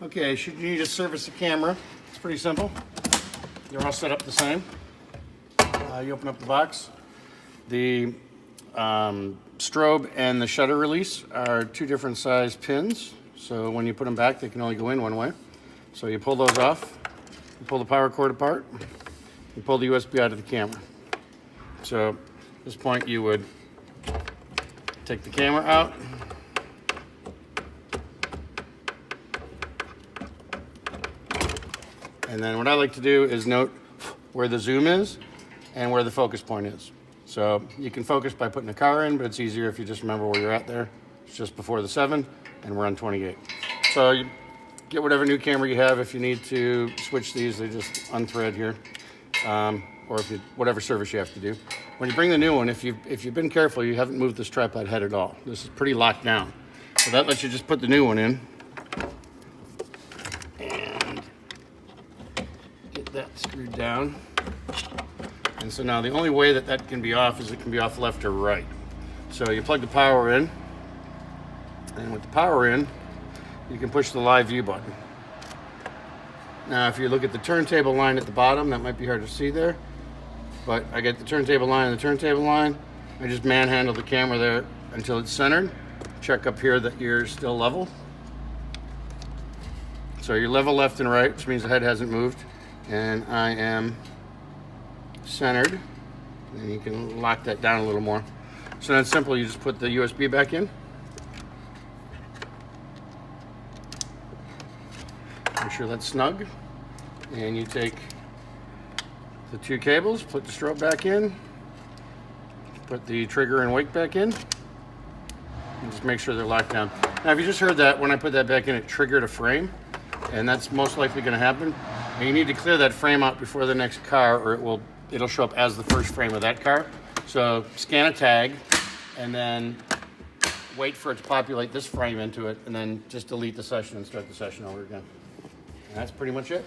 Okay, should you need to service the camera, it's pretty simple. They're all set up the same. You open up the box. The strobe and the shutter release are two different size pins. So when you put them back, they can only go in one way. So you pull those off, you pull the power cord apart, you pull the USB out of the camera. So at this point you would take the camera out, and then what I like to do is note where the zoom is and where the focus point is. So you can focus by putting a car in, but it's easier if you just remember where you're at there. It's just before the 7, and we're on 28. So you get whatever new camera you have. If you need to switch these, they just unthread here. Or if you, whatever service you have to do. When you bring the new one, if you've been careful, you haven't moved this tripod head at all. This is pretty locked down. So that lets you just put the new one in. And get that screwed down. And so now the only way that that can be off is it can be off left or right. So you plug the power in, and with the power in, you can push the live view button. Now if you look at the turntable line at the bottom, that might be hard to see there, but I get the turntable line and the turntable line. I just manhandle the camera there until it's centered. Check up here that you're still level. So you're level left and right, which means the head hasn't moved, and I am centered. And you can lock that down a little more. So that's simple. You just put the USB back in. Make sure that's snug. And you take the two cables, put the strobe back in, put the trigger and wake back in, and just make sure they're locked down. Now, if you just heard that, when I put that back in, it triggered a frame, and that's most likely going to happen. And you need to clear that frame out before the next car, or it'll show up as the first frame of that car. So scan a tag, and then wait for it to populate this frame into it, and then just delete the session and start the session over again. And that's pretty much it.